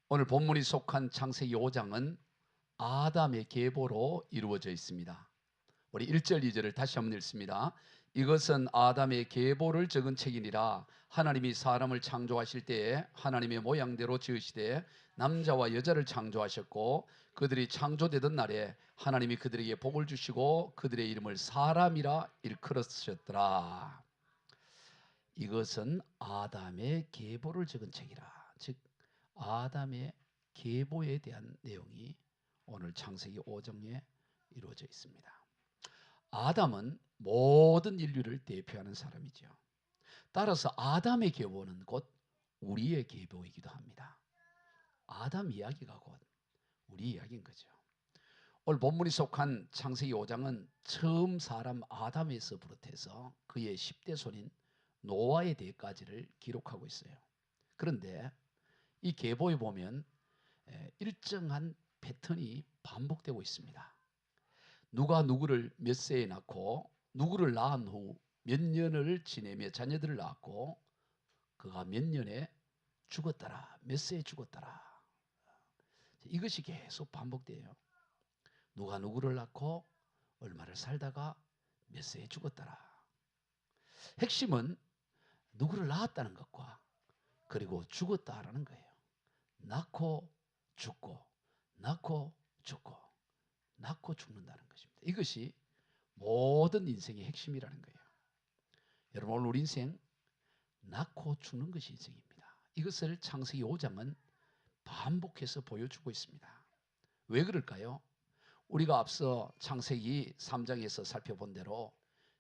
오늘 본문이 속한 창세기 5장은 아담의 계보로 이루어져 있습니다. 우리 1절 2절을 다시 한번 읽습니다. 이것은 아담의 계보를 적은 책이니라. 하나님이 사람을 창조하실 때에 하나님의 모양대로 지으시되 남자와 여자를 창조하셨고 그들이 창조되던 날에 하나님이 그들에게 복을 주시고 그들의 이름을 사람이라 일컬으셨더라. 이것은 아담의 계보를 적은 책이라. 즉 아담의 계보에 대한 내용이 오늘 창세기 5장에 이루어져 있습니다. 아담은 모든 인류를 대표하는 사람이죠. 따라서 아담의 계보는 곧 우리의 계보이기도 합니다. 아담 이야기가 곧 우리 이야기인 거죠. 오늘 본문이 속한 창세기 5장은 처음 사람 아담에서 비롯해서 그의 10대 손인 노아에 대해까지를 기록하고 있어요. 그런데 이 계보에 보면 일정한 패턴이 반복되고 있습니다. 누가 누구를 몇 세에 낳고 누구를 낳은 후 몇 년을 지내며 자녀들을 낳았고 그가 몇 년에 죽었더라, 몇 세에 죽었더라. 이것이 계속 반복돼요. 누가 누구를 낳고 얼마를 살다가 몇 세에 죽었더라. 핵심은 누구를 낳았다는 것과 그리고 죽었다라는 거예요. 낳고 죽고 낳고 죽고 낳고 죽는다는 것입니다. 이것이 모든 인생의 핵심이라는 거예요. 여러분 오늘 우리 인생 낳고 죽는 것이 인생입니다. 이것을 창세기 5장은 반복해서 보여주고 있습니다. 왜 그럴까요? 우리가 앞서 창세기 3장에서 살펴본 대로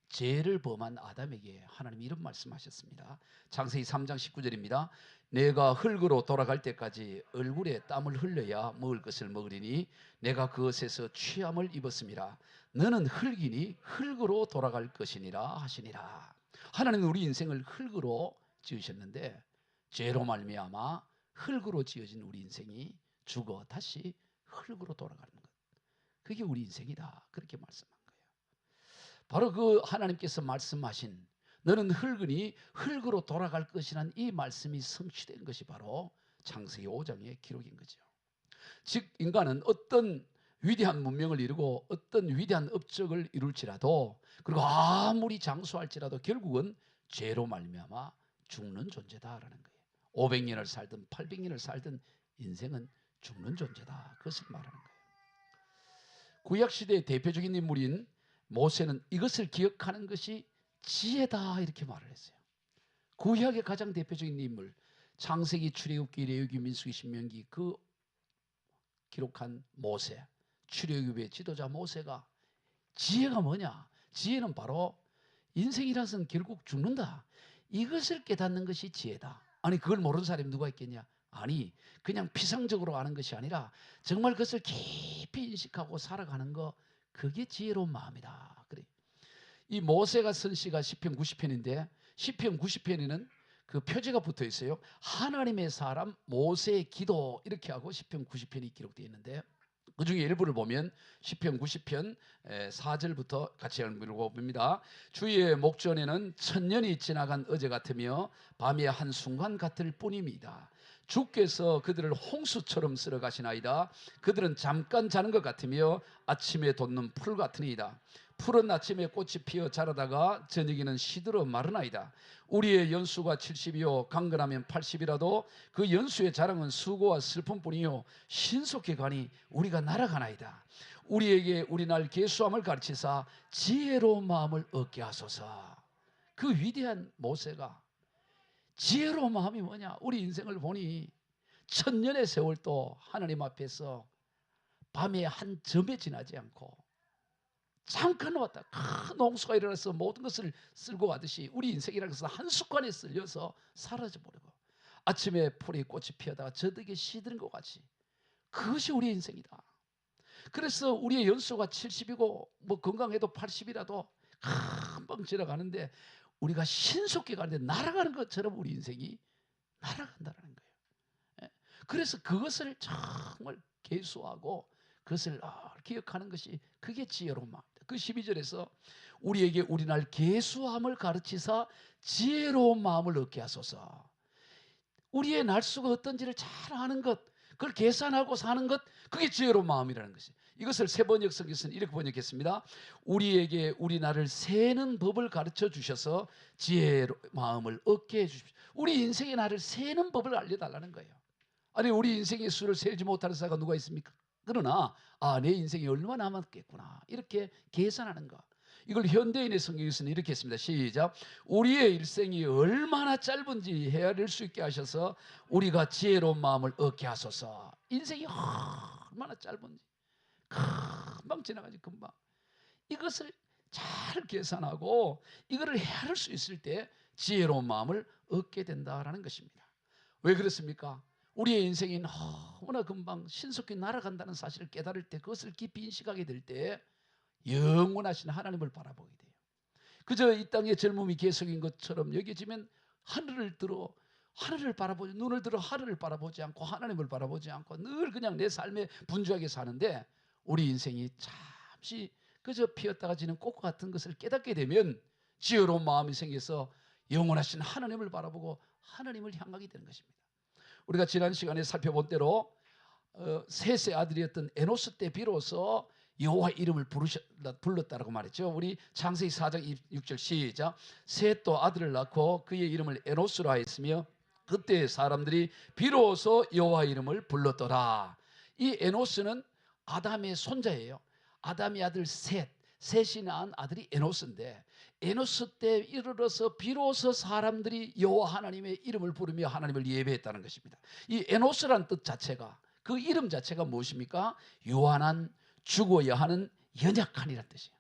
죄를 범한 아담에게 하나님이 이런 말씀하셨습니다. 창세기 3장 19절입니다. 내가 흙으로 돌아갈 때까지 얼굴에 땀을 흘려야 먹을 것을 먹으리니 내가 그것에서 취함을 입었음이라. 너는 흙이니 흙으로 돌아갈 것이니라 하시니라. 하나님은 우리 인생을 흙으로 지으셨는데 죄로 말미암아 흙으로 지어진 우리 인생이 죽어 다시 흙으로 돌아가는 것. 그게 우리 인생이다. 그렇게 말씀한 거예요. 바로 그 하나님께서 말씀하신 너는 흙이니 흙으로 돌아갈 것이라는 이 말씀이 성취된 것이 바로 창세기 5장의 기록인 거죠. 즉 인간은 어떤 위대한 문명을 이루고 어떤 위대한 업적을 이룰지라도 그리고 아무리 장수할지라도 결국은 죄로 말미암아 죽는 존재다라는 거예요. 500년을 살든 800년을 살든 인생은 죽는 존재다. 그것을 말하는 거예요. 구약시대의 대표적인 인물인 모세는 이것을 기억하는 것이 지혜다 이렇게 말을 했어요. 구약의 가장 대표적인 인물 창세기, 출애굽기, 레위기, 민수기, 신명기 그 기록한 모세, 출애굽의 지도자 모세가 지혜가 뭐냐? 지혜는 바로 인생이라는 것은 결국 죽는다. 이것을 깨닫는 것이 지혜다. 아니 그걸 모르는 사람이 누가 있겠냐? 아니 그냥 피상적으로 아는 것이 아니라 정말 그것을 깊이 인식하고 살아가는 거 그게 지혜로운 마음이다. 그래. 이 모세가 쓴 시가 시편 90편인데 시편 90편에는 그 표제가 붙어 있어요. 하나님의 사람 모세의 기도 이렇게 하고 시편 90편이 기록되어 있는데 그 중에 일부를 보면 시편 90편 4절부터 같이 읽어봅니다. 주의 목전에는 천년이 지나간 어제 같으며 밤의 한순간 같을 뿐입니다. 주께서 그들을 홍수처럼 쓸어 가시나이다. 그들은 잠깐 자는 것 같으며 아침에 돋는 풀 같으니이다. 푸른 아침에 꽃이 피어 자라다가 저녁에는 시들어 마르나이다. 우리의 연수가 70이요 강건하면 80이라도 그 연수의 자랑은 수고와 슬픔뿐이요 신속히 가니 우리가 날아가나이다. 우리에게 우리 날 계수함을 가르치사 지혜로운 마음을 얻게 하소서. 그 위대한 모세가 지혜로운 마음이 뭐냐? 우리 인생을 보니 천년의 세월도 하나님 앞에서 밤에 한 점에 지나지 않고 잠깐 왔다 큰 홍수가 일어나서 모든 것을 쓸고 가듯이 우리 인생이라는 것은 한 습관에 쓸려서 사라져버리고 아침에 풀이 꽃이 피어다가 저녁에 시드는 것 같이 그것이 우리의 인생이다. 그래서 우리의 연수가 70이고 뭐 건강해도 80이라도 금방 지나가는데 우리가 신속히 가는데 날아가는 것처럼 우리 인생이 날아간다는 거예요. 그래서 그것을 정말 계수하고 그것을 기억하는 것이 그게 지혜로운 마음입니다. 그 12절에서 우리에게 우리 날 계수함을 가르치사 지혜로운 마음을 얻게 하소서. 우리의 날수가 어떤지를 잘 아는 것 그걸 계산하고 사는 것, 그게 지혜로운 마음이라는 것이. 이것을 세번역 성경에서는 이렇게 번역했습니다. 우리에게 우리 나를 세는 법을 가르쳐 주셔서 지혜로운 마음을 얻게 해주십시오. 우리 인생의 나를 세는 법을 알려달라는 거예요. 아니, 우리 인생의 수를 세지 못하는 사가 누가 있습니까? 그러나 내 인생이 얼마 남았겠구나, 이렇게 계산하는 거. 이걸 현대인의 성경에서는 이렇게 했습니다. 시작. 우리의 일생이 얼마나 짧은지 헤아릴 수 있게 하셔서 우리가 지혜로운 마음을 얻게 하소서. 인생이 얼마나 짧은지 금방 지나가지, 금방. 이것을 잘 계산하고 이거를 헤아릴 수 있을 때 지혜로운 마음을 얻게 된다라는 것입니다. 왜 그렇습니까? 우리의 인생이 너무나 금방 신속히 날아간다는 사실을 깨달을 때, 그것을 깊이 인식하게 될 때 영원하신 하나님을 바라보게 돼요. 그저 이 땅의 젊음이 계속인 것처럼 여겨지면 하늘을 바라보지, 눈을 들어 하늘을 바라보지 않고 하나님을 바라보지 않고 늘 그냥 내 삶에 분주하게 사는데, 우리 인생이 잠시 그저 피었다가 지는 꽃과 같은 것을 깨닫게 되면 지혜로운 마음이 생겨서 영원하신 하나님을 바라보고 하나님을 향하게 되는 것입니다. 우리가 지난 시간에 살펴본 대로 셋의 아들이었던 에노스 때 비로소 여호와 이름을 불렀다라고 말했죠. 우리 창세기 4장 6절 시작. 셋도 아들을 낳고 그의 이름을 에노스라 했으며 그때 사람들이 비로소 여호와 이름을 불렀더라. 이 에노스는 아담의 손자예요. 아담의 아들 셋이 낳은 아들이 에노스인데, 에노스 때 이르러서 비로소 사람들이 여호와 하나님의 이름을 부르며 하나님을 예배했다는 것입니다. 이 에노스란 뜻 자체가, 그 이름 자체가 무엇입니까? 유한한, 죽어야 하는, 연약한이라는 뜻이에요.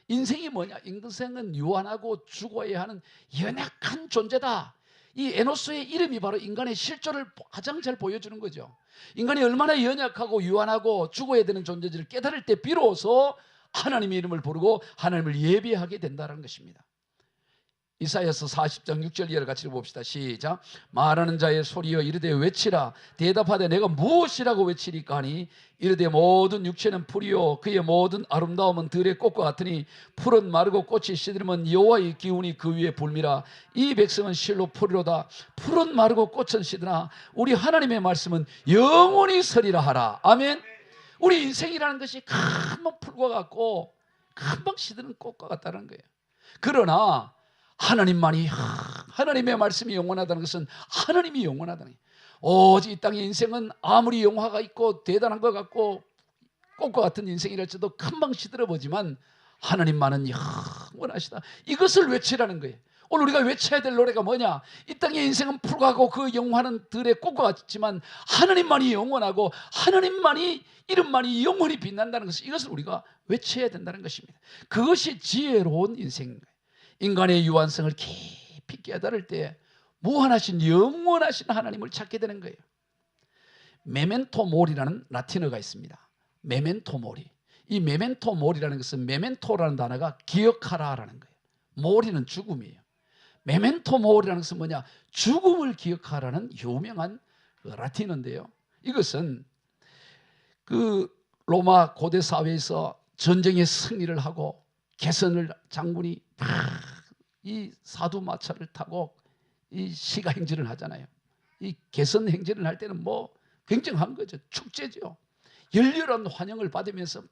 인생이 뭐냐? 인생은 유한하고 죽어야 하는 연약한 존재다. 이 에노스의 이름이 바로 인간의 실존을 가장 잘 보여주는 거죠. 인간이 얼마나 연약하고 유한하고 죽어야 되는 존재를 깨달을 때 비로소 하나님의 이름을 부르고 하나님을 예배하게 된다는 것입니다. 이사야서 40장 6절 이하를 같이 봅시다. 시작. 말하는 자의 소리여 이르되 외치라. 대답하되 내가 무엇이라고 외치리까 하니 이르되 모든 육체는 풀이요 그의 모든 아름다움은 들의 꽃과 같으니 풀은 마르고 꽃이 시들면 여호와의 기운이 그 위에 불미라. 이 백성은 실로 풀이로다. 풀은 마르고 꽃은 시드나 우리 하나님의 말씀은 영원히 서리라 하라. 아멘. 우리 인생이라는 것이 금방 풀과 같고 금방 시드는 꽃과 같다는 거예요. 그러나 하나님만이, 하나님의 말씀이 영원하다는 것은 하나님이 영원하다는 거예요. 오직 이 땅의 인생은 아무리 영화가 있고 대단한 것 같고 꽃과 같은 인생이랄지도 금방 시들어보지만 하나님만은 영원하시다. 이것을 외치라는 거예요. 오늘 우리가 외쳐야 될 노래가 뭐냐? 이 땅의 인생은 풀가고 그 영화는 들의 꽃과 같지만 하나님만이 영원하고 하나님만이, 이름만이 영원히 빛난다는 것을, 이것을 우리가 외쳐야 된다는 것입니다. 그것이 지혜로운 인생인 거예요. 인간의 유한성을 깊이 깨달을 때 무한하신 영원하신 하나님을 찾게 되는 거예요. 메멘토 모리라는 라틴어가 있습니다. 메멘토 모리. 이 메멘토 모리라는 것은, 메멘토라는 단어가 기억하라라는 거예요. 모리는 죽음이에요. 메멘토 모리라는 것은 뭐냐? 죽음을 기억하라는 유명한 라틴어인데요. 이것은 그 로마 고대 사회에서 전쟁의 승리를 하고 개선을 장군이 이 사두 마차를 타고 이 시가 행진을 하잖아요. 이 개선 행진을 할 때는 뭐 굉장한 거죠. 축제죠. 열렬한 환영을 받으면서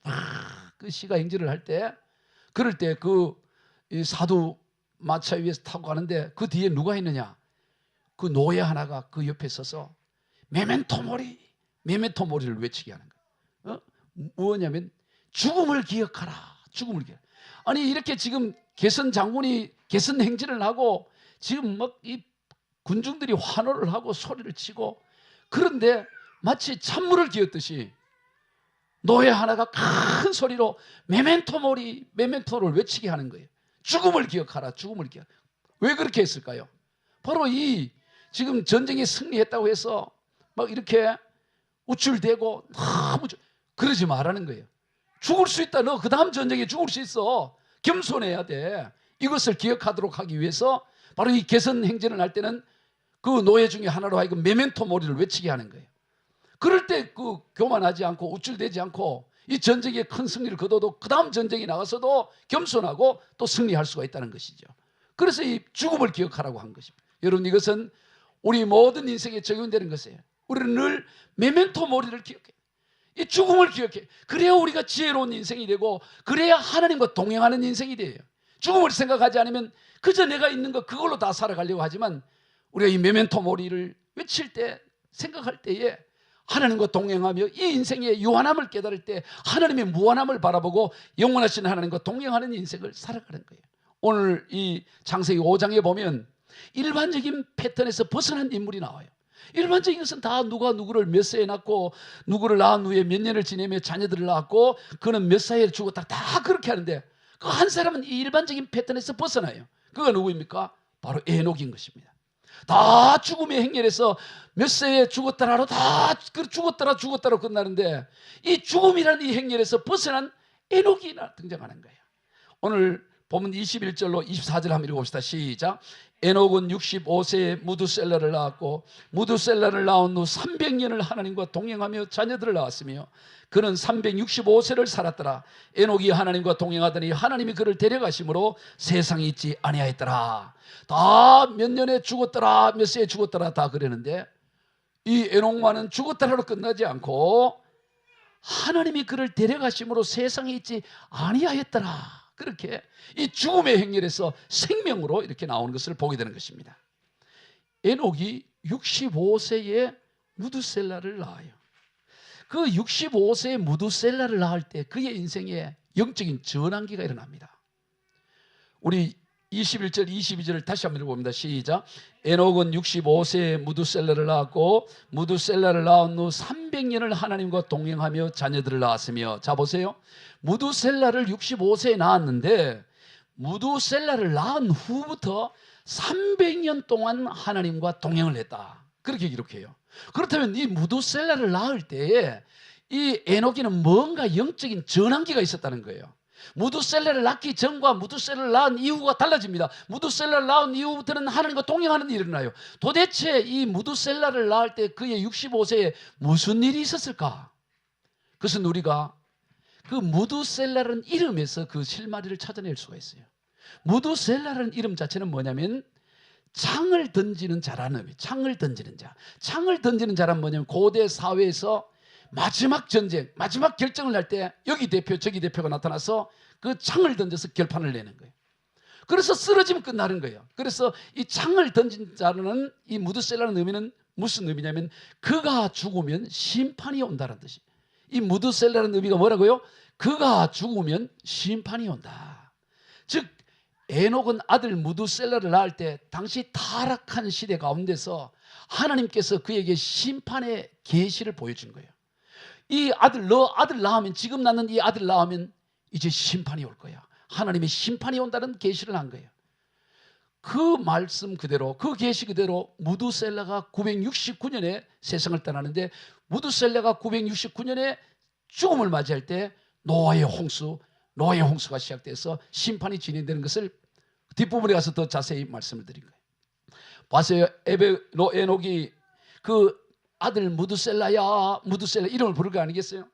그 시가 행진을 할 때, 그럴 때 그 사두 마차 위에서 타고 가는데 그 뒤에 누가 있느냐? 그 노예 하나가 그 옆에 서서 메멘토 모리, 메멘토 모리를 외치게 하는 거예요. 뭐냐면 죽음을 기억하라, 죽음을 기억. 아니 이렇게 지금 개선 장군이 개선 행진을 하고 지금 막 이 군중들이 환호를 하고 소리를 치고, 그런데 마치 찬물을 기었듯이 노예 하나가 큰 소리로 메멘토 모리, 메멘토를 외치게 하는 거예요. 죽음을 기억하라, 죽음을 기억. 왜 그렇게 했을까요? 바로 이 지금 전쟁에 승리했다고 해서 막 이렇게 우쭐대고 너무 그러지 말라는 거예요. 죽을 수 있다. 너 그 다음 전쟁에 죽을 수 있어. 겸손해야 돼. 이것을 기억하도록 하기 위해서 바로 이 개선 행진을 할 때는 그 노예 중에 하나로 하여금 메멘토 모리를 외치게 하는 거예요. 그럴 때 그 교만하지 않고 우쭐대지 않고 이 전쟁에 큰 승리를 거둬도 그 다음 전쟁에 나가서도 겸손하고 또 승리할 수가 있다는 것이죠. 그래서 이 죽음을 기억하라고 한 것입니다. 여러분, 이것은 우리 모든 인생에 적용되는 것이에요. 우리는 늘 메멘토 모리를 기억해. 이 죽음을 기억해. 그래야 우리가 지혜로운 인생이 되고, 그래야 하나님과 동행하는 인생이 돼요. 죽음을 생각하지 않으면 그저 내가 있는 거 그걸로 다 살아가려고 하지만, 우리가 이 메멘토 모리를 외칠 때, 생각할 때에 하나님과 동행하며 이 인생의 유한함을 깨달을 때 하나님의 무한함을 바라보고 영원하신 하나님과 동행하는 인생을 살아가는 거예요. 오늘 이 창세기 5장에 보면 일반적인 패턴에서 벗어난 인물이 나와요. 일반적인 것은 다 누가 누구를 몇 세에 낳고, 누구를 낳은 후에 몇 년을 지내며 자녀들을 낳았고, 그는 몇 살에 죽었다, 다 그렇게 하는데, 그 한 사람은 이 일반적인 패턴에서 벗어나요. 그가 누구입니까? 바로 에녹인 것입니다. 다 죽음의 행렬에서 몇 세에 죽었다라로 다 죽었다로 끝나는데, 이 죽음이라는 이 행렬에서 벗어난 에녹이 등장하는 거예요. 오늘 보면 21절로 24절 한번 읽어봅시다. 시작. 에녹은 65세에 무두셀라를 낳았고, 무두셀라를 낳은 후 300년을 하나님과 동행하며 자녀들을 낳았으며, 그는 365세를 살았더라. 에녹이 하나님과 동행하더니 하나님이 그를 데려가심으로 세상에 있지 아니하였더라. 다 몇 년에 죽었더라, 몇 세에 죽었더라 다 그랬는데, 이 에녹만은 죽었더라로 끝나지 않고 하나님이 그를 데려가심으로 세상에 있지 아니하였더라. 그렇게 이 죽음의 행렬에서 생명으로 이렇게 나오는 것을 보게 되는 것입니다. 에녹이 65세에 무두셀라를 낳아요. 그 65세에 무두셀라를 낳을 때 그의 인생에 영적인 전환기가 일어납니다. 우리 21절 22절을 다시 한번 읽어봅니다. 시작. 에녹은 65세에 무두셀라를 낳았고, 무두셀라를 낳은 후 300년을 하나님과 동행하며 자녀들을 낳았으며. 자 보세요. 무두셀라를 65세에 낳았는데, 무두셀라를 낳은 후부터 300년 동안 하나님과 동행을 했다. 그렇게 기록해요. 그렇다면 이 무두셀라를 낳을 때에 이 에녹이는 뭔가 영적인 전환기가 있었다는 거예요. 무두셀라를 낳기 전과 무두셀라를 낳은 이후가 달라집니다. 무두셀라를 낳은 이후부터는 하나님과 동행하는 일이 일어나요. 도대체 이 무두셀라를 낳을 때 그의 65세에 무슨 일이 있었을까? 그것은 우리가 그 무두셀라라는 이름에서 그 실마리를 찾아낼 수가 있어요. 무두셀라라는 이름 자체는 뭐냐면 창을 던지는 자라는 의미. 창을 던지는 자. 창을 던지는 자란 뭐냐면 고대 사회에서 마지막 전쟁, 마지막 결정을 할 때 여기 대표 저기 대표가 나타나서 그 창을 던져서 결판을 내는 거예요. 그래서 쓰러지면 끝나는 거예요. 그래서 이 창을 던진 자는, 이 무두셀라는 의미는 무슨 의미냐면 그가 죽으면 심판이 온다는 뜻이에요. 이 무두셀라는 의미가 뭐라고요? 그가 죽으면 심판이 온다. 즉 에녹은 아들 무두셀라를 낳을 때 당시 타락한 시대 가운데서 하나님께서 그에게 심판의 계시를 보여준 거예요. 이 너 아들 낳으면, 지금 낳는 이 아들 낳으면 이제 심판이 올 거야. 하나님의 심판이 온다는 계시를 한 거예요. 그 말씀 그대로, 그 계시 그대로 무두셀라가 969년에 세상을 떠나는데, 무두셀라가 969년에 죽음을 맞이할 때 노아의 홍수가 시작돼서 심판이 진행되는 것을 뒷부분에 가서 더 자세히 말씀을 드린 거예요. 봤어요? 에녹이 그 아들 무두셀라야, 무두셀라 이름을 부를 거 아니겠어요?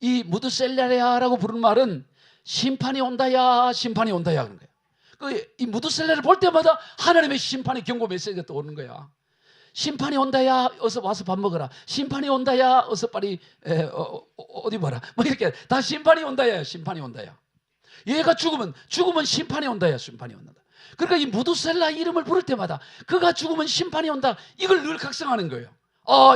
이 무두셀라야라고 부르는 말은 심판이 온다야, 심판이 온다야 그런 거예요. 이 무두셀라를 볼 때마다 하나님의 심판의 경고 메시지가 떠오르는 거야. 심판이 온다야, 어서 와서 밥 먹어라. 심판이 온다야, 어서 빨리 어디 봐라. 뭐 이렇게 다 심판이 온다야, 심판이 온다야. 얘가 죽으면 심판이 온다야, 심판이 온다. 그러니까 이 무두셀라 이름을 부를 때마다 그가 죽으면 심판이 온다, 이걸 늘 각성하는 거예요.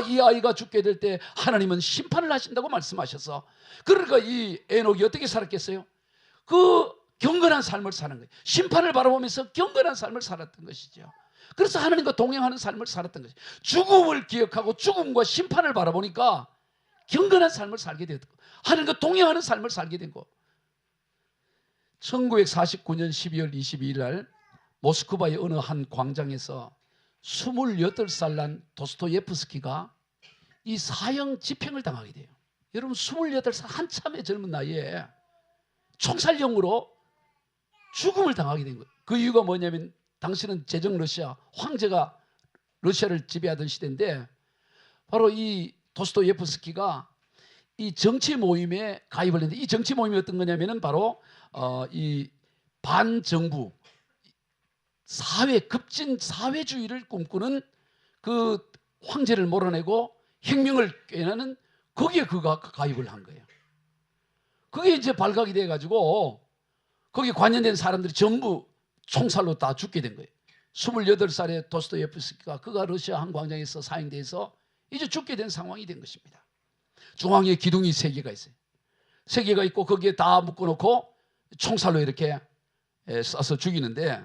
이 아이가 죽게 될 때 하나님은 심판을 하신다고 말씀하셔서, 그러니까 이 에녹이 어떻게 살았겠어요? 그 경건한 삶을 사는 거예요. 심판을 바라보면서 경건한 삶을 살았던 것이죠. 그래서 하나님과 동행하는 삶을 살았던 것이죠. 죽음을 기억하고 죽음과 심판을 바라보니까 경건한 삶을 살게 됐고, 하나님과 동행하는 삶을 살게 된 거. 1949년 12월 22일 날 모스크바의 어느 한 광장에서 28살 난 도스토예프스키가 이 사형 집행을 당하게 돼요. 여러분, 28살 한참의 젊은 나이에 총살형으로 죽음을 당하게 된 거예요. 그 이유가 뭐냐면 당시는 제정 러시아, 황제가 러시아를 지배하던 시대인데, 바로 이 도스토예프스키가 이 정치 모임에 가입을 했는데, 이 정치 모임이 어떤 거냐면은 바로 이 반정부 급진 사회주의를 꿈꾸는 그 황제를 몰아내고 혁명을 꾀나는 거기에 그가 가입을 한 거예요. 그게 이제 발각이 돼가지고 거기에 관련된 사람들이 전부 총살로 다 죽게 된 거예요. 28살의 도스토옙스키가 그가 러시아 한 광장에서 사형돼서 이제 죽게 된 상황이 된 것입니다. 중앙에 기둥이 3개가 있어요. 3개가 있고 거기에 다 묶어놓고 총살로 이렇게 쏴서 죽이는데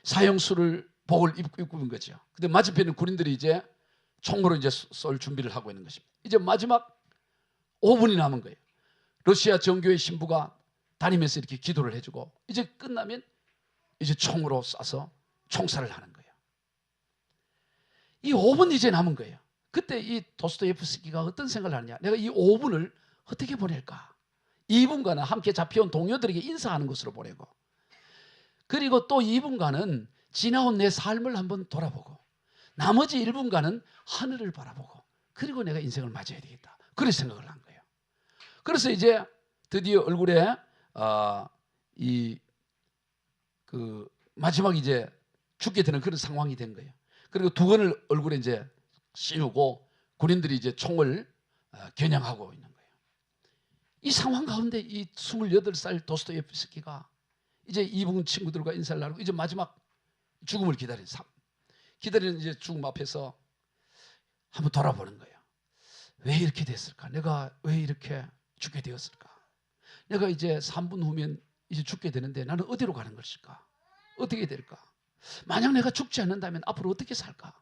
사형수를 복을 입은 거죠. 근데 맞은편에 군인들이 이제 총으로 이제 쏠 준비를 하고 있는 것입니다. 이제 마지막 5분이 남은 거예요. 러시아 정교회 신부가 다니면서 이렇게 기도를 해주고 이제 끝나면 이제 총으로 쏴서 총살을 하는 거예요. 이 5분 이제 남은 거예요. 그때 이 도스토옙스키가 어떤 생각을 하느냐. 내가 이 5분을 어떻게 보낼까. 2분간은 함께 잡혀온 동료들에게 인사하는 것으로 보내고 그리고 또 2분간은 지나온 내 삶을 한번 돌아보고 나머지 1분간은 하늘을 바라보고 그리고 내가 인생을 맞이해야 되겠다. 그런 생각을 한 거예요. 그래서 이제 드디어 얼굴에 마지막 이제 죽게 되는 그런 상황이 된 거예요. 그리고 두건을 얼굴에 이제 씌우고 군인들이 이제 총을 겨냥하고 있는 거예요. 이 상황 가운데 이 28살 도스토옙스키가 이제 이분 친구들과 인사를 나누고 이제 마지막 죽음을 기다리는 이제 죽음 앞에서 한번 돌아보는 거예요. 왜 이렇게 됐을까? 내가 왜 이렇게 죽게 되었을까? 내가 이제 3분 후면 이제 죽게 되는데 나는 어디로 가는 것일까? 어떻게 될까? 만약 내가 죽지 않는다면 앞으로 어떻게 살까?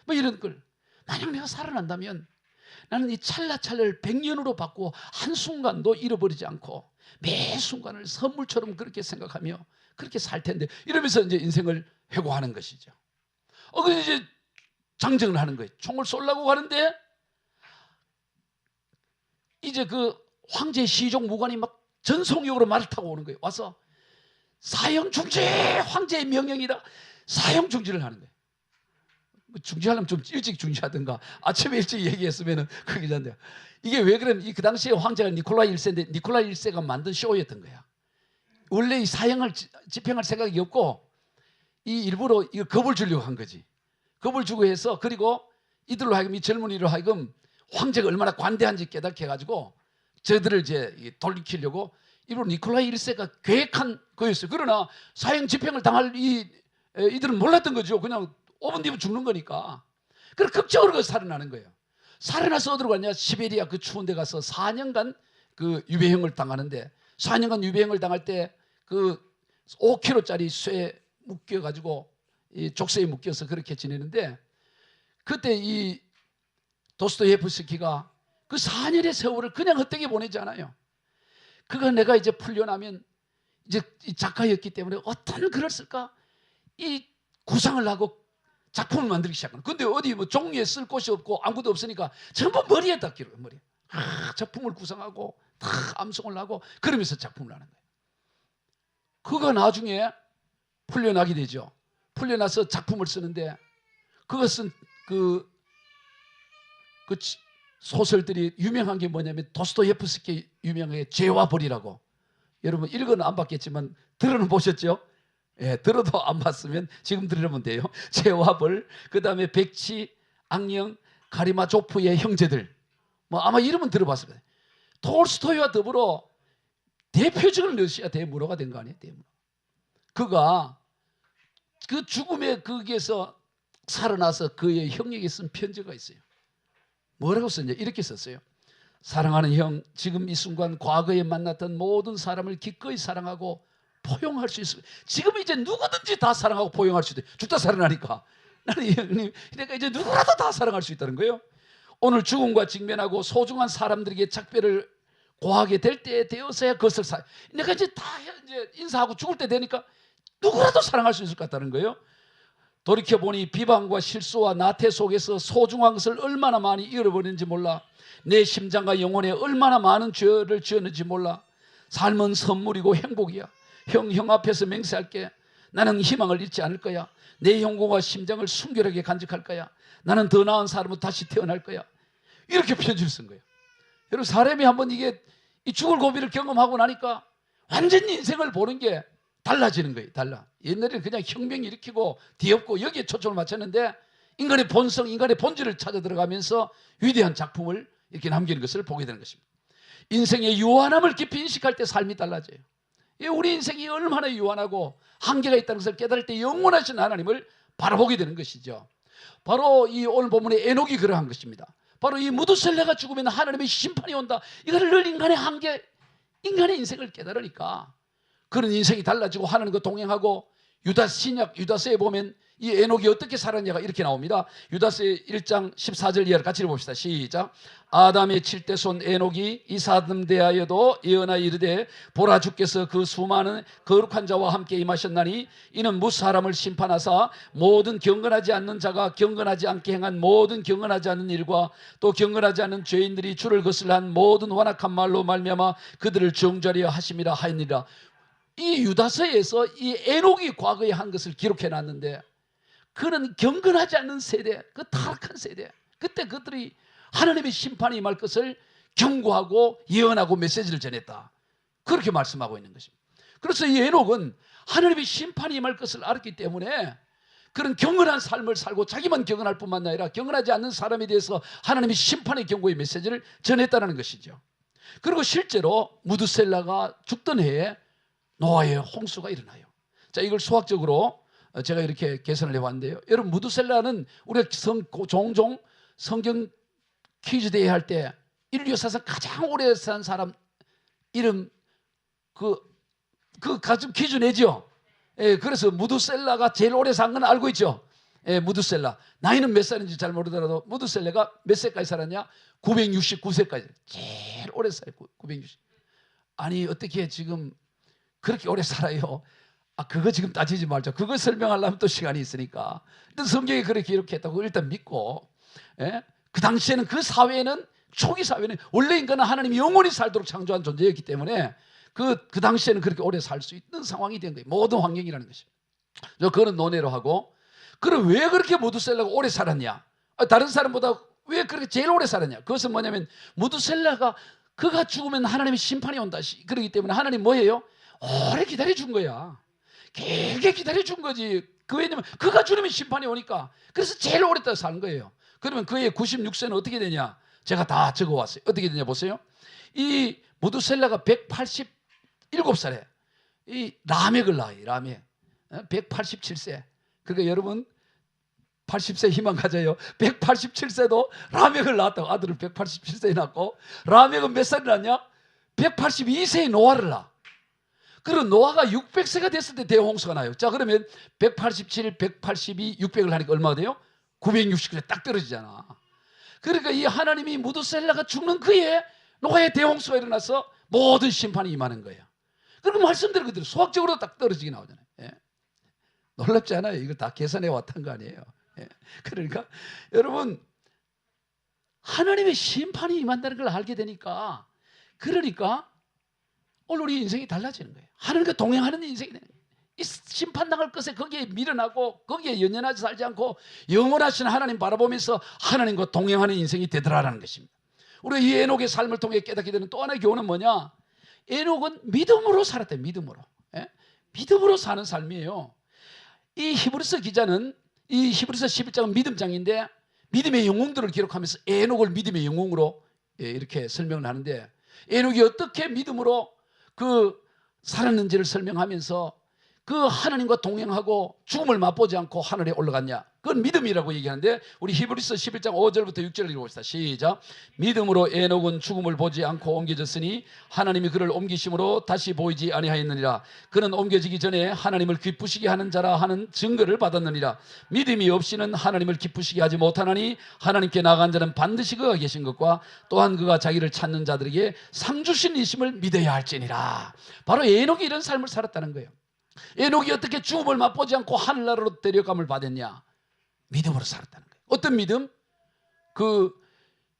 뭐 이런 걸. 만약 내가 살아난다면 나는 이 찰나찰나를 100년으로 바꾸어 한순간도 잃어버리지 않고 매 순간을 선물처럼 그렇게 생각하며 그렇게 살 텐데 이러면서 이제 인생을 회고하는 것이죠. 그래서 이제 장정을 하는 거예요. 총을 쏘려고 하는데 이제 그 황제 시종 무관이 막 전속력으로 말을 타고 오는 거예요. 와서 사형 중지! 황제의 명령이다. 사형 중지를 하는 거예요. 중지하려면 좀 일찍 중지하든가 아침에 일찍 얘기했으면 그게 잔데요. 이게 왜 그러면 그 당시에 황제가 니콜라이 1세인데 니콜라이 1세가 만든 쇼였던 거야. 원래 이 사형을 집행할 생각이 없고 이 일부러 이거 겁을 주려고 한 거지. 겁을 주고 해서 그리고 이들로 하여금 이 젊은이로 하여금 황제가 얼마나 관대한지 깨닫게 해가지고 저들을 이제 돌이키려고 일부러 니콜라이 1세가 계획한 거였어요. 그러나 사형 집행을 당할 이들은 몰랐던 거죠. 그냥 5분 뒤면 죽는 거니까. 그래서 극적으로 살아나는 거예요. 살아나서 어디로 갔냐? 시베리아 그 추운 데 가서 4년간 그 유배형을 당하는데 4년간 유배형을 당할 때 그 5kg짜리 쇠에 묶여가지고 이 족쇄에 묶여서 그렇게 지내는데 그때 이 도스토옙스키가 그 4년의 세월을 그냥 헛되게 보내지 않아요. 그가 내가 이제 풀려나면 이제 작가였기 때문에 어떤 글을 쓸까? 이 구상을 하고 작품을 만들기 시작하는. 근데 어디 뭐 종이에 쓸 곳이 없고 아무것도 없으니까 전부 머리에다 끼워요. 머리에. 작품을 구상하고 다 암송을 하고 그러면서 작품을 하는 거예요. 그가 나중에 풀려나게 되죠. 풀려나서 작품을 쓰는데 그것은 그 소설들이 유명한 게 뭐냐면 도스토옙스키 유명한 죄와 벌이라고. 여러분 읽어는 안 봤겠지만 들어는 보셨죠? 예, 들어도 안 봤으면 지금 들으면 돼요. 죄와 벌, 그 다음에 백치, 악령, 가리마조프의 형제들. 뭐 아마 이름은 들어봤을 거예요. 톨스토이와 더불어 대표적인 러시아 대문호가 된 거 아니에요? 대문호. 그가 그 죽음의 거기에서 살아나서 그의 형에게 쓴 편지가 있어요. 뭐라고 썼냐? 이렇게 썼어요. 사랑하는 형, 지금 이 순간 과거에 만났던 모든 사람을 기꺼이 사랑하고 포용할 수 있어요. 지금 이제 누구든지 다 사랑하고 포용할 수 있어요. 죽다 살아나니까. 나는 형님, 그러니까 이제 누구라도 다 사랑할 수 있다는 거예요. 오늘 죽음과 직면하고 소중한 사람들에게 작별을 고하게 될 때 되어서야 그것을 내가 이제 다 이제 인사하고 죽을 때 되니까 누구라도 사랑할 수 있을 것 같다는 거예요. 돌이켜보니 비방과 실수와 나태 속에서 소중한 것을 얼마나 많이 잃어버렸는지 몰라. 내 심장과 영혼에 얼마나 많은 죄를 지었는지 몰라. 삶은 선물이고 행복이야. 형 앞에서 맹세할게. 나는 희망을 잃지 않을 거야. 내 영혼과 심장을 순결하게 간직할 거야. 나는 더 나은 사람으로 다시 태어날 거야. 이렇게 편지를 쓴 거예요. 여러분, 사람이 한번 이게 이 죽을 고비를 경험하고 나니까 완전히 인생을 보는 게 달라지는 거예요. 달라. 옛날에는 그냥 혁명 일으키고 뒤엎고 여기에 초점을 맞췄는데 인간의 본성, 인간의 본질을 찾아 들어가면서 위대한 작품을 이렇게 남기는 것을 보게 되는 것입니다. 인생의 유한함을 깊이 인식할 때 삶이 달라져요. 우리 인생이 얼마나 유한하고 한계가 있다는 것을 깨달을 때 영원하신 하나님을 바라보게 되는 것이죠. 바로 이 오늘 본문의 에녹이 그러한 것입니다. 바로 이 무두셀라가 죽으면 하나님의 심판이 온다. 이거를 늘 인간의 한계, 인간의 인생을 깨달으니까 그런 인생이 달라지고 하나님과 동행하고 신약 유다서에 보면 이 에녹이 어떻게 살았냐가 이렇게 나옵니다. 유다서 1장 14절 이하를 같이 읽어봅시다. 시작. 아담의 7대 손 에녹이 이사람 대하여도 예언하여 이르되 보라 주께서 그 수많은 거룩한 자와 함께 임하셨나니 이는 무사람을 심판하사 모든 경건하지 않는 자가 경건하지 않게 행한 모든 경건하지 않는 일과 또 경건하지 않는 죄인들이 주를 거슬한 모든 완악한 말로 말미암아 그들을 정죄하려 하심이라 하였느니라. 이 유다서에서 이 에녹이 과거에 한 것을 기록해 놨는데 그는 경건하지 않는 세대, 그 타락한 세대, 그때 그들이 하나님의 심판이 임할 것을 경고하고 예언하고 메시지를 전했다. 그렇게 말씀하고 있는 것입니다. 그래서 이 에녹은 하나님의 심판이 임할 것을 알았기 때문에 그런 경건한 삶을 살고 자기만 경건할 뿐만 아니라 경건하지 않는 사람에 대해서 하나님의 심판의 경고의 메시지를 전했다는 것이죠. 그리고 실제로 무두셀라가 죽던 해에 노아의 홍수가 일어나요. 자, 이걸 수학적으로 제가 이렇게 계산을 해봤는데요. 여러분, 무두셀라는 우리가 종종 성경 퀴즈 대회 할 때 인류 사상 가장 오래 산 사람 이름 가지고 퀴즈 내죠. 예, 그래서 무두셀라가 제일 오래 산 건 알고 있죠. 예, 무두셀라. 나이는 몇 살인지 잘 모르더라도 무두셀라가 몇 세까지 살았냐? 969세까지. 제일 오래 살아요. 960. 아니, 어떻게 지금 그렇게 오래 살아요? 그거 지금 따지지 말자. 그거 설명하려면 또 시간이 있으니까. 일단 성경이 그렇게 기록했다고 일단 믿고, 예? 그 당시에는 그 사회는, 초기 사회는 원래 인간은 하나님이 영원히 살도록 창조한 존재였기 때문에 그 당시에는 그렇게 오래 살 수 있는 상황이 된 거예요. 모든 환경이라는 것입니다. 그거는 논외로 하고, 그럼 왜 그렇게 무두셀라가 오래 살았냐? 다른 사람보다 왜 그렇게 제일 오래 살았냐? 그것은 뭐냐면 무두셀라가 그가 죽으면 하나님의 심판이 온다. 그렇기 때문에 하나님 뭐예요? 오래 기다려준 거야. 길게 기다려준 거지. 왜냐면 그가 죽으면 심판이 오니까. 그래서 제일 오랫동안 사는 거예요. 그러면 그의 96세는 어떻게 되냐? 제가 다 적어왔어요. 어떻게 되냐 보세요. 이 무두셀라가 187살에 이 라멕을 낳아요. 라멕 187세. 그러니까 여러분 80세 희망 가져요. 187세도 라멕을 낳았다고. 아들을 187세에 낳고, 라멕은 몇 살이 낳냐? 182세에 노아를 낳아. 그럼 노아가 600세가 됐을 때 대홍수가 나요. 자, 그러면 187, 182, 600을 하니까 얼마가 돼요? 969세 딱 떨어지잖아. 그러니까 이 하나님이 무두셀라가 죽는 그해 노아의 대홍수가 일어나서 모든 심판이 임하는 거예요. 그리고 말씀드린 그대로 수학적으로 딱 떨어지게 나오잖아요. 예. 놀랍지 않아요? 이걸 다 계산해 왔던 거 아니에요. 예. 그러니까 여러분, 하나님의 심판이 임한다는 걸 알게 되니까, 그러니까 오늘 우리 인생이 달라지는 거예요. 하나님과 동행하는 인생이 되는 거예요. 이 심판당할 것에 거기에 미련하고 거기에 연연하지 살지 않고 영원하신 하나님 바라보면서 하나님과 동행하는 인생이 되더라라는 것입니다. 우리가 이 에녹의 삶을 통해 깨닫게 되는 또 하나의 교훈은 뭐냐? 에녹은 믿음으로 살았대요. 믿음으로. 예? 믿음으로 사는 삶이에요. 이 히브리서 기자는, 이 히브리서 11장은 믿음장인데 믿음의 영웅들을 기록하면서 에녹을 믿음의 영웅으로 이렇게 설명을 하는데, 에녹이 어떻게 믿음으로 살았는지를 설명하면서 그 하나님과 동행하고 죽음을 맛보지 않고 하늘에 올라갔냐? 그건 믿음이라고 얘기하는데, 우리 히브리서 11장 5절부터 6절을 읽어봅시다. 시작. 믿음으로 에녹은 죽음을 보지 않고 옮겨졌으니 하나님이 그를 옮기심으로 다시 보이지 아니하였느니라. 그는 옮겨지기 전에 하나님을 기쁘시게 하는 자라 하는 증거를 받았느니라. 믿음이 없이는 하나님을 기쁘시게 하지 못하나니 하나님께 나아간 자는 반드시 그가 계신 것과 또한 그가 자기를 찾는 자들에게 상 주신 이심을 믿어야 할지니라. 바로 에녹이 이런 삶을 살았다는 거예요. 에녹이 어떻게 죽음을 맛보지 않고 하늘나라로 데려감을 받았냐? 믿음으로 살았다는 거예요. 어떤 믿음?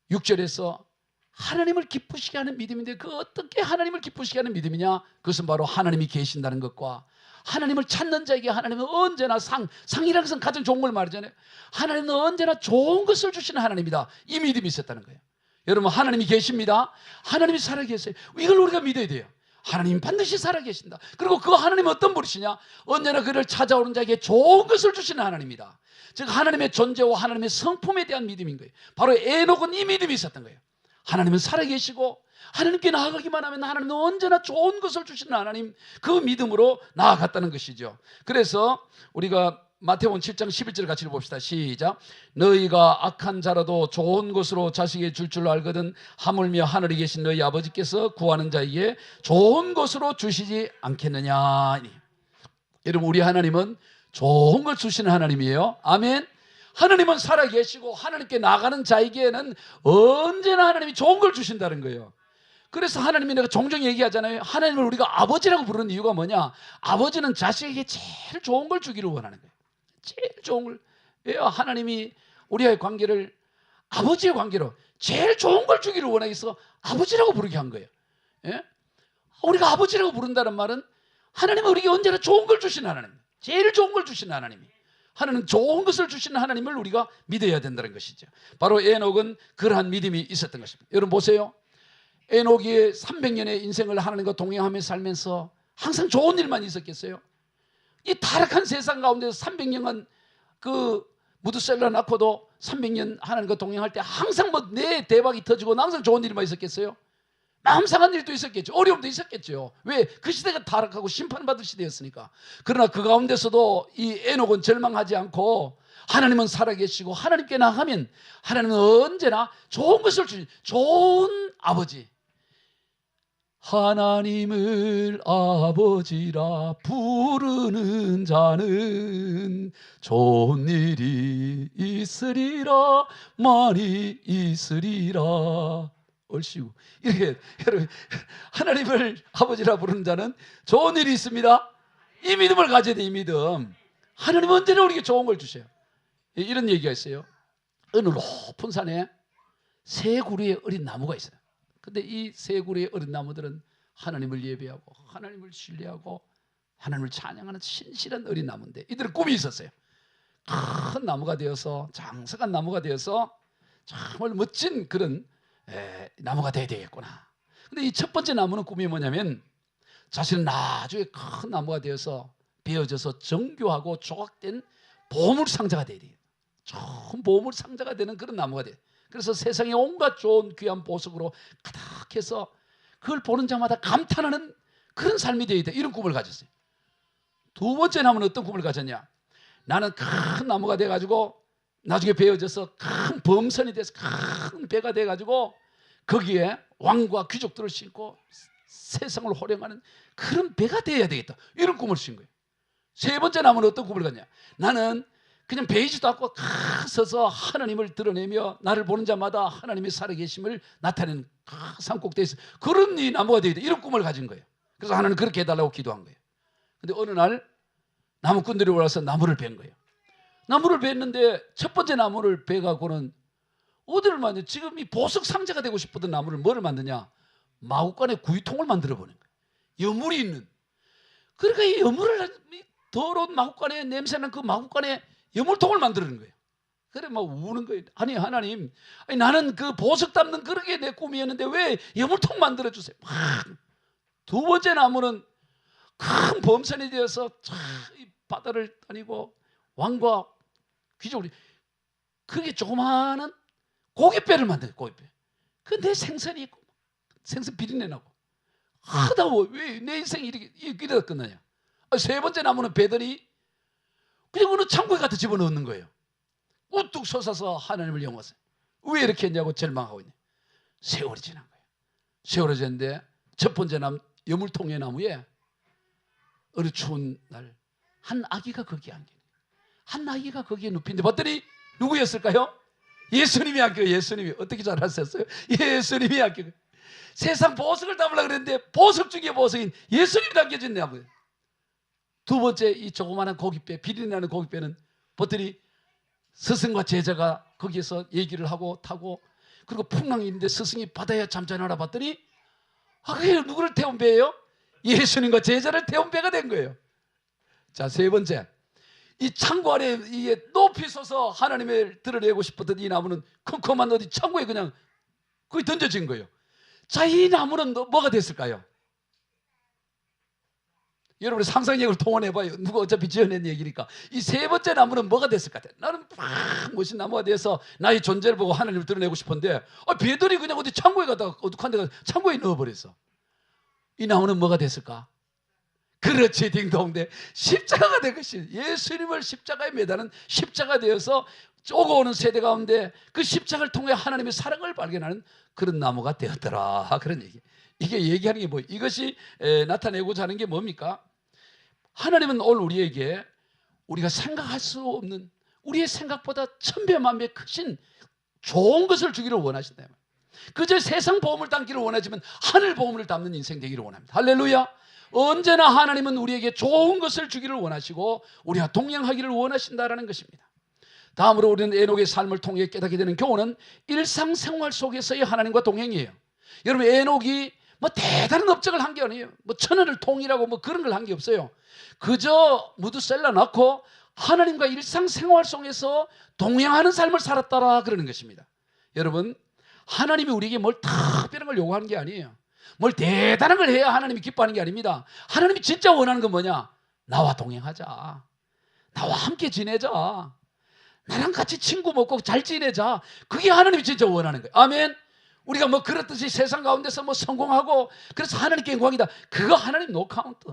6절에서 하나님을 기쁘시게 하는 믿음인데, 그 어떻게 하나님을 기쁘시게 하는 믿음이냐? 그것은 바로 하나님이 계신다는 것과 하나님을 찾는 자에게 하나님은 언제나 상이라는 것은 가장 좋은 걸 말하잖아요. 하나님은 언제나 좋은 것을 주시는 하나님이다. 이 믿음이 있었다는 거예요. 여러분, 하나님이 계십니다. 하나님이 살아계세요. 이걸 우리가 믿어야 돼요. 하나님 반드시 살아계신다. 그리고 그 하나님은 어떤 분이시냐? 언제나 그를 찾아오는 자에게 좋은 것을 주시는 하나님이다. 즉 하나님의 존재와 하나님의 성품에 대한 믿음인 거예요. 바로 에녹은 이 믿음이 있었던 거예요. 하나님은 살아계시고 하나님께 나아가기만 하면 하나님은 언제나 좋은 것을 주시는 하나님, 그 믿음으로 나아갔다는 것이죠. 그래서 우리가 마태복음 7장 11절 같이 읽어봅시다. 시작. 너희가 악한 자라도 좋은 것으로 자식에게 줄 줄 알거든 하물며 하늘에 계신 너희 아버지께서 구하는 자에게 좋은 것으로 주시지 않겠느냐. 여러분, 우리 하나님은 좋은 걸 주시는 하나님이에요. 아멘. 하나님은 살아계시고 하나님께 나가는 자에게는 언제나 하나님이 좋은 걸 주신다는 거예요. 그래서 하나님이, 내가 종종 얘기하잖아요. 하나님을 우리가 아버지라고 부르는 이유가 뭐냐? 아버지는 자식에게 제일 좋은 걸 주기를 원하는 거예요. 제일 좋은 걸. 왜요? 하나님이 우리와의 관계를 아버지의 관계로 제일 좋은 걸 주기를 원하겠어 아버지라고 부르게 한 거예요. 예? 우리가 아버지라고 부른다는 말은 하나님은 우리에게 언제나 좋은 걸 주시는 하나님, 제일 좋은 걸 주시는 하나님이, 하나님은 좋은 것을 주시는 하나님을 우리가 믿어야 된다는 것이죠. 바로 에녹은 그러한 믿음이 있었던 것입니다. 여러분 보세요. 에녹이 300년의 인생을 하나님과 동행하며 살면서 항상 좋은 일만 있었겠어요? 이 타락한 세상 가운데서 300년간 그 무드셀러 낳고도 300년 하나님과 동행할 때 항상 뭐 내 대박이 터지고 항상 좋은 일만 있었겠어요? 마음 상한 일도 있었겠죠. 어려움도 있었겠죠. 왜? 그 시대가 타락하고 심판받을 시대였으니까. 그러나 그 가운데서도 이 에녹은 절망하지 않고 하나님은 살아계시고 하나님께 나가면 하나님은 언제나 좋은 것을 주신 좋은 아버지, 하나님을 아버지라 부르는 자는 좋은 일이 있으리라, 많이 있으리라. 얼씨구. 이렇게 여러분, 하나님을 아버지라 부르는 자는 좋은 일이 있습니다. 이 믿음을 가져야 돼. 이 믿음. 하나님은 언제나 우리에게 좋은 걸 주셔요. 이런 얘기가 있어요. 어느 높은 산에 세 그루의 어린 나무가 있어요. 근데 이 세 그루의 어린 나무들은 하나님을 예배하고 하나님을 신뢰하고 하나님을 찬양하는 신실한 어린 나무인데, 이들은 꿈이 있었어요. 큰 나무가 되어서, 장성한 나무가 되어서 정말 멋진 그런 나무가 돼야 되겠구나. 근데 이 첫 번째 나무는 꿈이 뭐냐면, 자신은 나중에 큰 나무가 되어서 베어져서 정교하고 조각된 보물 상자가 돼야 돼요. 좋은 보물 상자가 되는 그런 나무가 돼요. 그래서 세상에 온갖 좋은 귀한 보석으로 가득해서 그걸 보는 자마다 감탄하는 그런 삶이 되어야 돼. 이런 꿈을 가졌어요. 두 번째 나무는 어떤 꿈을 가졌냐? 나는 큰 나무가 돼가지고 나중에 베어져서 큰 범선이 돼서 큰 배가 돼가지고 거기에 왕과 귀족들을 싣고 세상을 호령하는 그런 배가 되어야 되겠다. 이런 꿈을 꾼 거예요. 세 번째 나무는 어떤 꿈을 갔냐? 나는 그냥 베이지도 않고 서서 하나님을 드러내며 나를 보는 자마다 하나님의 살아계심을 나타내는 산꼭대에서 그런 이 나무가 되어야 돼. 이런 꿈을 가진 거예요. 그래서 하나님 그렇게 해달라고 기도한 거예요. 근데 어느 날 나무꾼들이 올라와서 나무를 벤 거예요. 나무를 뱄는데 첫 번째 나무를 베가고는 어디를 만드냐? 지금 이 보석 상자가 되고 싶었던 나무를 뭐를 만드냐? 마구간에 구유통을 만들어 보는 거예요. 여물이 있는. 그러니까 이 여물을, 더러운 마구간에 냄새나는 그 마구간에 여물통을 만드는 거예요. 그래 막 우는 거예요. 아니 하나님, 아니, 나는 그 보석 담는 그릇이 내 꿈이었는데 왜 여물통 만들어 주세요? 두 번째 나무는 큰 범선이 되어서 이 바다를 다니고 왕과 귀족이 그게 조그마한 고깃배를 만들어요. 고깃배. 그 내 생선이 있고 생선 비린내 나고 하다 왜 내 인생이 이러다 끝나냐? 세 번째 나무는 배들이 그냥 어느 창고에 갖다 집어넣는 거예요. 우뚝 솟아서 하나님을 영화했어요. 왜 이렇게 했냐고 절망하고 있네. 세월이 지난 거예요. 세월이 지났는데 첫 번째 여물통의 나무에 어느 추운 날 한 아기가 거기에 안겨. 한 아기가 거기에 눕힌데 봤더니 누구였을까요? 예수님이 안겨. 예수님이. 어떻게 잘 아셨어요? 예수님이 안겨. 세상 보석을 담으려고 그랬는데 보석 중에 보석인 예수님이 담겨진 나무예요. 두 번째 이 조그마한 고깃배, 비린내나는 고깃배는 봤더니 스승과 제자가 거기에서 얘기를 하고 타고, 그리고 풍랑이 있는데 스승이 바다에 잠자나라 봤더니 그게 누구를 태운 배예요? 예수님과 제자를 태운 배가 된 거예요. 자, 세 번째, 이 창고 안에 이게 높이 서서 하나님을 드러내고 싶었던 이 나무는 컴컴한 어디 창고에 그냥 거기 던져진 거예요. 자, 이 나무는 뭐가 됐을까요? 여러분의 상상력을 동원해봐요. 누가 어차피 지어낸 얘기니까. 이 세 번째 나무는 뭐가 됐을 것 같아요? 나는 막 멋진 나무가 돼서 나의 존재를 보고 하나님을 드러내고 싶은데 베드로이 그냥 어디 창고에 가다가 어둑한 데가 창고에 넣어버렸어. 이 나무는 뭐가 됐을까? 그렇지, 딩동대. 십자가가 된 것이 예수님을 십자가에 매다는 십자가 되어서 오고 세대 가운데 그 십자가를 통해 하나님의 사랑을 발견하는 그런 나무가 되었더라. 그런 얘기. 이게 얘기하는 게 뭐예요? 이것이 나타내고자 하는 게 뭡니까? 하나님은 오늘 우리에게 우리가 생각할 수 없는 우리의 생각보다 천배만배 크신 좋은 것을 주기를 원하신다. 그저 세상 보험을 담기를 원하지만 하늘 보험을 담는 인생 되기를 원합니다. 할렐루야. 언제나 하나님은 우리에게 좋은 것을 주기를 원하시고 우리와 동행하기를 원하신다라는 것입니다. 다음으로 우리는 에녹의 삶을 통해 깨닫게 되는 교훈은 일상생활 속에서의 하나님과 동행이에요. 여러분, 에녹이 뭐 대단한 업적을 한 게 아니에요. 뭐 천하를 통일하고 뭐 그런 걸 한 게 없어요. 그저 무드셀라 낳고 하나님과 일상생활 속에서 동행하는 삶을 살았다라 그러는 것입니다. 여러분, 하나님이 우리에게 뭘 특별한 걸 요구하는 게 아니에요. 뭘 대단한 걸 해야 하나님이 기뻐하는 게 아닙니다. 하나님이 진짜 원하는 건 뭐냐? 나와 동행하자. 나와 함께 지내자. 나랑 같이 친구 먹고 잘 지내자. 그게 하나님이 진짜 원하는 거예요. 아멘. 우리가 뭐 그렇듯이 세상 가운데서 뭐 성공하고 그래서 하나님께 영광이다. 그거 하나님 노 카운트.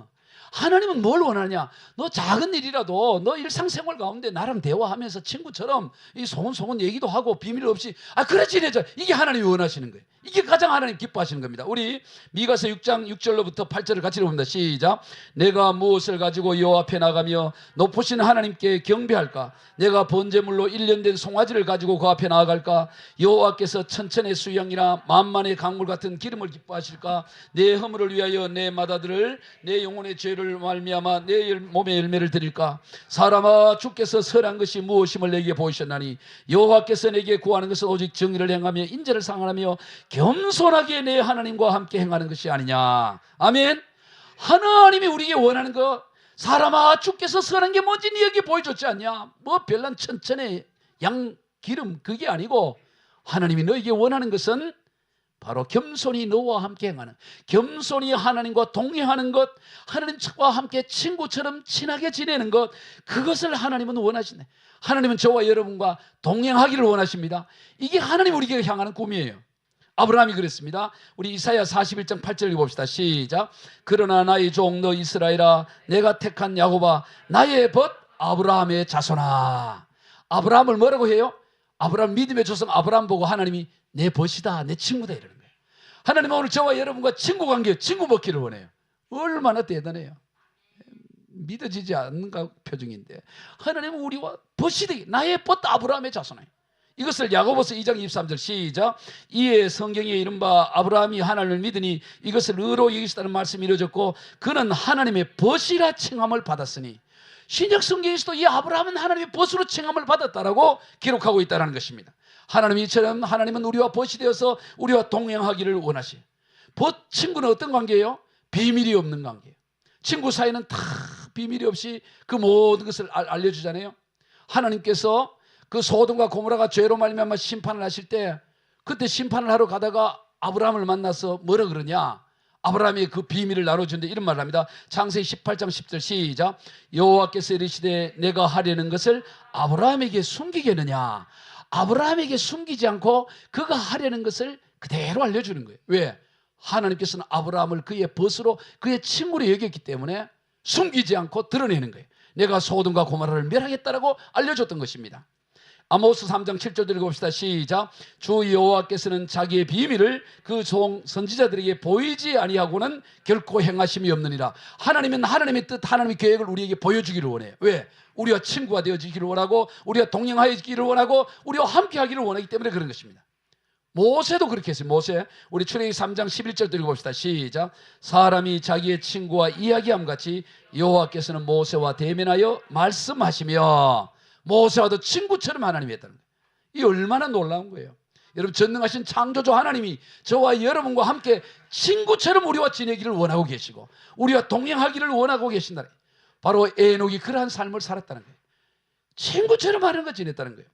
하나님은 뭘 원하냐? 너 작은 일이라도 너 일상생활 가운데 나랑 대화하면서 친구처럼 이 소곤소곤 얘기도 하고 비밀 없이 그래 지내자. 이게 하나님이 원하시는 거예요. 이게 가장 하나님 기뻐하시는 겁니다. 우리 미가서 6장 6절로부터 8절을 같이 읽어봅니다. 시작. 내가 무엇을 가지고 여호와 앞에 나가며 높으신 하나님께 경배할까? 내가 번제물로 1년 된 송아지를 가지고 그 앞에 나아갈까? 여호와께서 천천의 수양이나 만만의 강물 같은 기름을 기뻐하실까? 내 허물을 위하여 내 마다들을 내 영혼의 죄를 말미암아 내 몸의 열매를 드릴까? 사람아, 주께서 설한 것이 무엇임을 내게 보이셨나니 여호와께서 내게 구하는 것은 오직 정의를 행하며 인자를 상하며 겸손하게 내 하나님과 함께 행하는 것이 아니냐. 아멘. 하나님이 우리에게 원하는 것, 사람아 주께서 선한 게 뭔지 네 여기 보여줬지 않냐. 뭐 별난 천천의 양 기름 그게 아니고 하나님이 너에게 원하는 것은 바로 겸손히 너와 함께 행하는, 겸손히 하나님과 동행하는 것, 하나님과 함께 친구처럼 친하게 지내는 것, 그것을 하나님은 원하시네. 하나님은 저와 여러분과 동행하기를 원하십니다. 이게 하나님 우리에게 향하는 꿈이에요. 아브라함이 그랬습니다. 우리 이사야 41장 8절 읽어봅시다. 시작. 그러나 나의 종 너 이스라엘아, 내가 택한 야곱아, 나의 벗 아브라함의 자손아. 아브라함을 뭐라고 해요? 아브라함 믿음의 조상 아브라함 보고 하나님이 내 벗이다, 내 친구다 이러는 거예요. 하나님은 오늘 저와 여러분과 친구 관계, 친구 먹기를 원해요. 얼마나 대단해요. 믿어지지 않는 표정인데 하나님은 우리와 벗이 되게, 나의 벗 아브라함의 자손이에요. 이것을 야고보서 2장 23절 시작. 이에 성경에 이른바 아브라함이 하나님을 믿으니 이것을 의로 여기시다는 말씀이 이루어졌고 그는 하나님의 벗이라 칭함을 받았으니, 신약 성경에서도 이 아브라함은 하나님의 벗으로 칭함을 받았다라고 기록하고 있다는 것입니다. 하나님이 이처럼 하나님은 우리와 벗이 되어서 우리와 동행하기를 원하시요. 벗 친구는 어떤 관계예요? 비밀이 없는 관계예요. 친구 사이는 다 비밀이 없이 그 모든 것을 알려주잖아요. 하나님께서 그 소돔과 고모라가 죄로 말미암아 심판을 하실 때 그때 심판을 하러 가다가 아브라함을 만나서 뭐라 그러냐? 아브라함이 그 비밀을 나눠주는데 이런 말을 합니다. 창세기 18장 10절 시작. 여호와께서 이르시되 내가 하려는 것을 아브라함에게 숨기겠느냐? 아브라함에게 숨기지 않고 그가 하려는 것을 그대로 알려주는 거예요. 왜? 하나님께서는 아브라함을 그의 벗으로 그의 친구로 여겼기 때문에 숨기지 않고 드러내는 거예요. 내가 소돔과 고모라를 멸하겠다라고 알려줬던 것입니다. 아모스 3장 7절 읽어봅시다. 시작. 주 여호와께서는 자기의 비밀을 그 종 선지자들에게 보이지 아니하고는 결코 행하심이 없느니라. 하나님은 하나님의 뜻, 하나님의 계획을 우리에게 보여주기를 원해요. 왜? 우리와 친구가 되어지기를 원하고 우리와 동행하기를 원하고 우리와 함께하기를 원하기 때문에 그런 것입니다. 모세도 그렇게 했어요. 모세, 우리 출애굽기 3장 11절 읽어봅시다. 시작. 사람이 자기의 친구와 이야기함 같이 여호와께서는 모세와 대면하여 말씀하시며, 모세와도 친구처럼 하나님이 했다는 거예요. 이 얼마나 놀라운 거예요. 여러분, 전능하신 창조주 하나님이 저와 여러분과 함께 친구처럼 우리와 지내기를 원하고 계시고 우리와 동행하기를 원하고 계신다. 바로 에녹이 그러한 삶을 살았다는 거예요. 친구처럼 하나님과 지냈다는 거예요.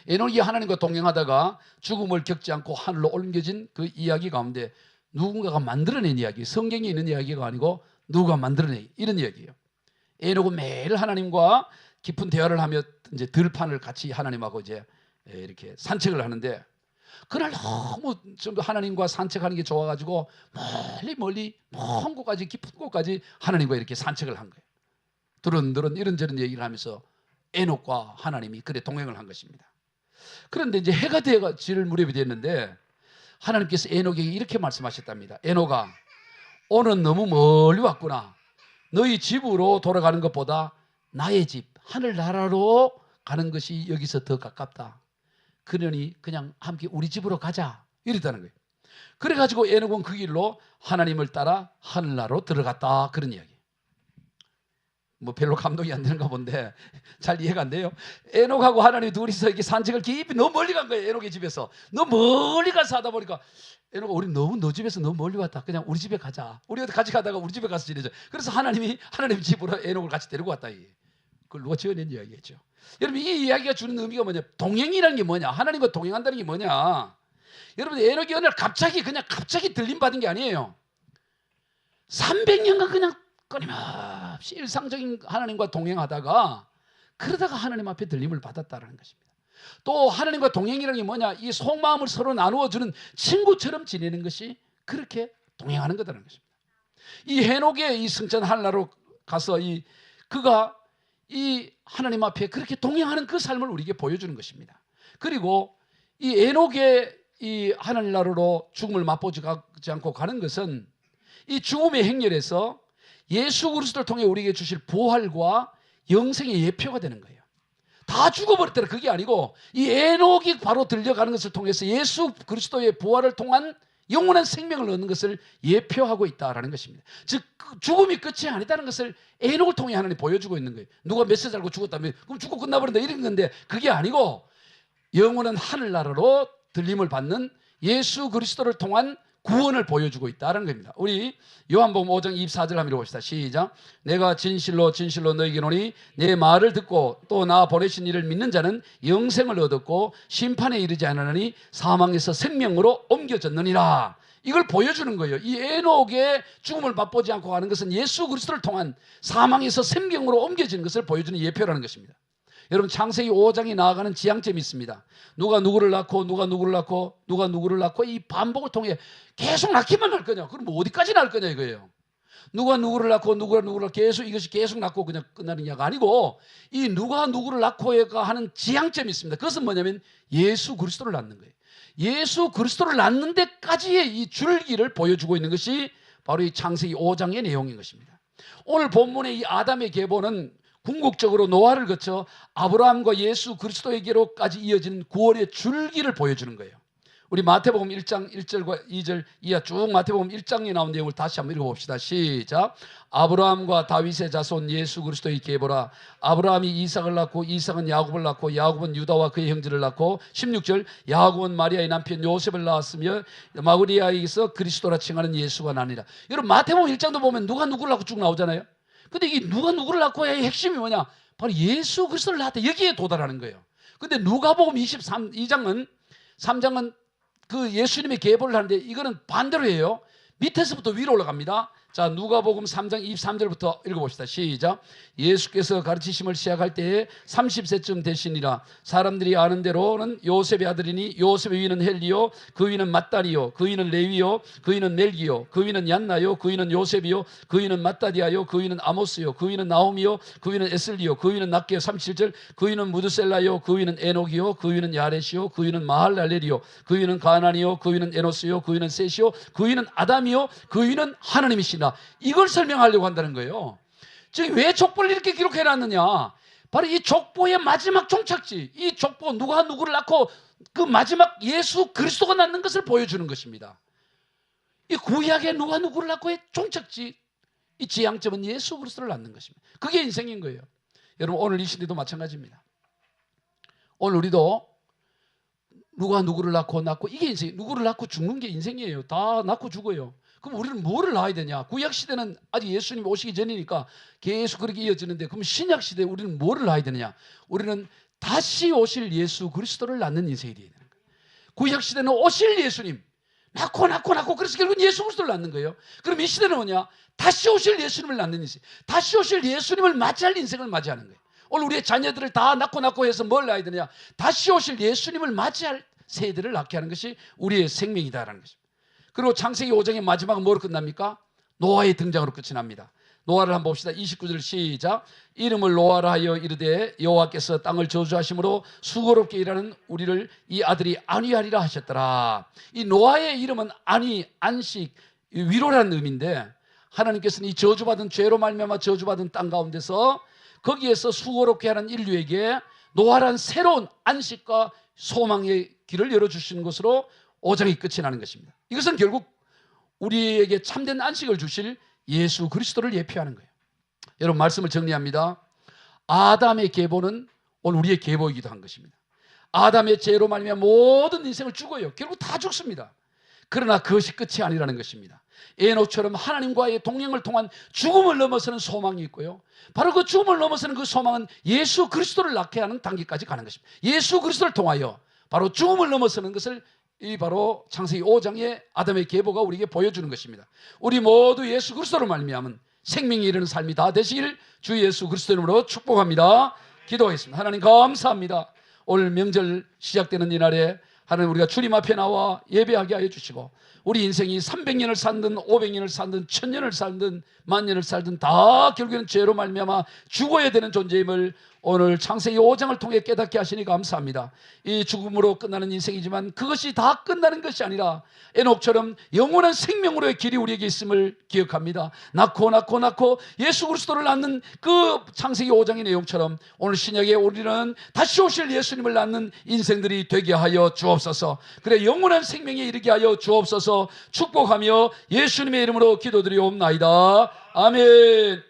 에녹이 하나님과 동행하다가 죽음을 겪지 않고 하늘로 옮겨진 그 이야기 가운데 누군가가 만들어낸 이야기, 성경에 있는 이야기가 아니고 누가 만들어내? 이런 얘기예요. 에녹은 매일 하나님과 깊은 대화를 하며 이제 들판을 같이 하나님하고 이제 이렇게 산책을 하는데, 그날 너무 좀 하나님과 산책하는 게 좋아가지고 멀리 먼 곳까지, 깊은 곳까지 하나님과 이렇게 산책을 한 거예요. 드런드런 이런저런 얘기를 하면서 에녹과 하나님이 그래 동행을 한 것입니다. 그런데 이제 해가 질 무렵이 됐는데 하나님께서 에녹에게 이렇게 말씀하셨답니다. 에녹아, 오늘 너무 멀리 왔구나. 너희 집으로 돌아가는 것보다 나의 집, 하늘나라로 가는 것이 여기서 더 가깝다. 그러니 그냥 함께 우리 집으로 가자, 이랬다는 거예요. 그래가지고 에녹은 그 길로 하나님을 따라 하늘나라로 들어갔다, 그런 이야기. 뭐 별로 감동이 안 되는가 본데 잘 이해가 안 돼요. 에녹하고 하나님 둘이서 이렇게 산책을 깊이 너무 멀리 간 거예요. 에녹의 집에서 너무 멀리 가서 하다 보니까 에녹아, 우리 너무 너 집에서 너무 멀리 왔다. 그냥 우리 집에 가자. 우리 어디 같이 가다가 우리 집에 가서 지내자. 그래서 하나님이 하나님 집으로 에녹을 같이 데리고 왔다. 그걸 누가 지어낸 이야기겠죠. 여러분, 이 이야기가 주는 의미가 뭐냐? 동행이라는 게 뭐냐? 하나님과 동행한다는 게 뭐냐? 여러분, 에녹이 어느 날 갑자기 들림 받은 게 아니에요. 300년간 그냥 끊임없이 일상적인 하나님과 동행하다가 그러다가 하나님 앞에 들림을 받았다는 것입니다. 또 하나님과 동행이라는 게 뭐냐? 이 속마음을 서로 나누어주는 친구처럼 지내는 것이 그렇게 동행하는 거다라는 것입니다. 이 헤녹의 이 승천 하늘나라로 가서 그가 이 하나님 앞에 그렇게 동행하는 그 삶을 우리에게 보여주는 것입니다. 그리고 이 에녹의 이 하늘나라로 죽음을 맛보지 않고 가는 것은 이 죽음의 행렬에서 예수 그리스도를 통해 우리에게 주실 부활과 영생의 예표가 되는 거예요. 다 죽어버렸더라, 그게 아니고 이 에녹이 바로 들려가는 것을 통해서 예수 그리스도의 부활을 통한 영원한 생명을 얻는 것을 예표하고 있다라는 것입니다. 즉 죽음이 끝이 아니다는 것을 에녹을 통해 하나님 보여주고 있는 거예요. 누가 몇 세 살고 죽었다면 그럼 죽고 끝나버린다 이런 건데, 그게 아니고 영원한 하늘나라로 들림을 받는 예수 그리스도를 통한 구원을 보여주고 있다는 겁니다. 우리 요한복음 5장 24절 한번 읽어봅시다. 시작. 내가 진실로 너희에게 이르노니 내 말을 듣고 또 나 보내신 이를 믿는 자는 영생을 얻었고 심판에 이르지 않으니 사망에서 생명으로 옮겨졌느니라. 이걸 보여주는 거예요. 이 에녹의 죽음을 맛보지 않고 가는 것은 예수 그리스도를 통한 사망에서 생명으로 옮겨지는 것을 보여주는 예표라는 것입니다. 여러분, 창세기 5장에 나아가는 지향점이 있습니다. 누가 누구를 낳고 이 반복을 통해 계속 낳기만 할 거냐? 그럼 뭐 어디까지 낳을 거냐 이거예요. 누가 누구를 낳고 이것이 계속 낳고 그냥 끝나는 게 아니고, 이 누가 누구를 낳고가 하는 지향점이 있습니다. 그것은 뭐냐면 예수 그리스도를 낳는 거예요. 예수 그리스도를 낳는 데까지의 이 줄기를 보여주고 있는 것이 바로 이 창세기 5장의 내용인 것입니다. 오늘 본문의 이 아담의 계보는 궁극적으로 노아를 거쳐 아브라함과 예수 그리스도에게로까지 이어지는 구원의 줄기를 보여주는 거예요. 우리 마태복음 1장 1절과 2절 이하 쭉 마태복음 1장에 나온 내용을 다시 한번 읽어봅시다. 시작. 아브라함과 다윗의 자손 예수 그리스도의 계보라. 아브라함이 이삭을 낳고 이삭은 야곱을 낳고 야곱은 유다와 그의 형제를 낳고 16절. 야곱은 마리아의 남편 요셉을 낳았으며 마리아에게서 그리스도라 칭하는 예수가 나니라. 여러분, 마태복음 1장도 보면 누가 누구를 낳고 쭉 나오잖아요. 근데 이 누가 누구를 낳고의 핵심이 뭐냐? 바로 예수 그리스도를 낳았다. 여기에 도달하는 거예요. 근데 누가복음 3장은 그 예수님의 계보를 하는데 이거는 반대로 해요. 밑에서부터 위로 올라갑니다. 자, 누가복음 3장 23절부터 읽어봅시다. 시작. 예수께서 가르치심을 시작할 때에 30세쯤 되시니라. 사람들이 아는 대로는 요셉의 아들이니 요셉의 위는 헬리요, 그 위는 맏다리요, 그 위는 레위요, 그 위는 멜기요, 그 위는 얀나요, 그 위는 요셉이요, 그 위는 맏다디아요, 그 위는 아모스요, 그 위는 나홈이요, 그 위는 에슬리요, 그 위는 낫게요. 37절. 그 위는 무드셀라요, 그 위는 에녹이요, 그 위는 야렛이요, 그 위는 마할랄렐이요, 그 위는 가나니요, 그 위는 에노스요, 그 위는 셋이요, 그 위는 아담이요, 그 위는 하나님이시라. 이걸 설명하려고 한다는 거예요. 즉, 왜 족보를 이렇게 기록해놨느냐? 바로 이 족보의 마지막 종착지, 이 족보, 누가 누구를 낳고 그 마지막 예수 그리스도가 낳는 것을 보여주는 것입니다. 이 구약의 누가 누구를 낳고의 종착지, 이 지향점은 예수 그리스도를 낳는 것입니다. 그게 인생인 거예요. 여러분, 오늘 이 시대도 마찬가지입니다. 오늘 우리도 누가 누구를 낳고 이게 인생, 누구를 낳고 죽는 게 인생이에요. 다 낳고 죽어요. 그럼 우리는 뭐를 낳아야 되냐? 구약시대는 아직 예수님이 오시기 전이니까 계속 그렇게 이어지는데, 그럼 신약시대에 우리는 뭐를 낳아야 되느냐? 우리는 다시 오실 예수 그리스도를 낳는 인생이 되어야 되는 거예요. 구약시대는 오실 예수님, 낳고 그래서 결국 예수 그리스도를 낳는 거예요. 그럼 이 시대는 뭐냐? 다시 오실 예수님을 낳는 인생, 다시 오실 예수님을 맞이할 인생을 맞이하는 거예요. 오늘 우리의 자녀들을 다 낳고 해서 뭘 낳아야 되냐? 다시 오실 예수님을 맞이할 세대를 낳게 하는 것이 우리의 생명이다라는 것입니다. 그리고 창세기 5장의 마지막은 뭐로 끝납니까? 노아의 등장으로 끝이 납니다. 노아를 한번 봅시다. 29절 시작. 이름을 노아라 하여 이르되 여호와께서 땅을 저주하심으로 수고롭게 일하는 우리를 이 아들이 안위하리라 하셨더라. 이 노아의 이름은 안위, 안식, 위로라는 의미인데 하나님께서는 이 저주받은 죄로 말미암아 저주받은 땅 가운데서 거기에서 수고롭게 하는 인류에게 노아란 새로운 안식과 소망의 길을 열어주시는 것으로 5장이 끝이 나는 것입니다. 이것은 결국 우리에게 참된 안식을 주실 예수 그리스도를 예표하는 거예요. 여러분, 말씀을 정리합니다. 아담의 계보는 오늘 우리의 계보이기도 한 것입니다. 아담의 죄로 말미암아 모든 인생을 죽어요. 결국 다 죽습니다. 그러나 그것이 끝이 아니라는 것입니다. 에녹처럼 하나님과의 동행을 통한 죽음을 넘어서는 소망이 있고요. 바로 그 죽음을 넘어서는 그 소망은 예수 그리스도를 낳게 하는 단계까지 가는 것입니다. 예수 그리스도를 통하여 바로 죽음을 넘어서는 것을 이 바로 창세기 5장의 아담의 계보가 우리에게 보여주는 것입니다. 우리 모두 예수 그리스도로 말미암은 생명이 이르는 삶이 다 되시길 주 예수 그리스도 이름으로 축복합니다. 기도하겠습니다. 하나님 감사합니다. 오늘 명절 시작되는 이날에 하나님, 우리가 주님 앞에 나와 예배하게 하여 주시고 우리 인생이 300년을 살든 500년을 살든 1000년을 살든 만년을 살든 다 결국에는 죄로 말미암아 죽어야 되는 존재임을 오늘 창세기 5장을 통해 깨닫게 하시니 감사합니다. 이 죽음으로 끝나는 인생이지만 그것이 다 끝나는 것이 아니라 에녹처럼 영원한 생명으로의 길이 우리에게 있음을 기억합니다. 낳고 예수 그리스도를 낳는 그 창세기 5장의 내용처럼 오늘 신약에 우리는 다시 오실 예수님을 낳는 인생들이 되게 하여 주옵소서. 그래, 영원한 생명에 이르게 하여 주옵소서. 축복하며 예수님의 이름으로 기도드리옵나이다. 아멘.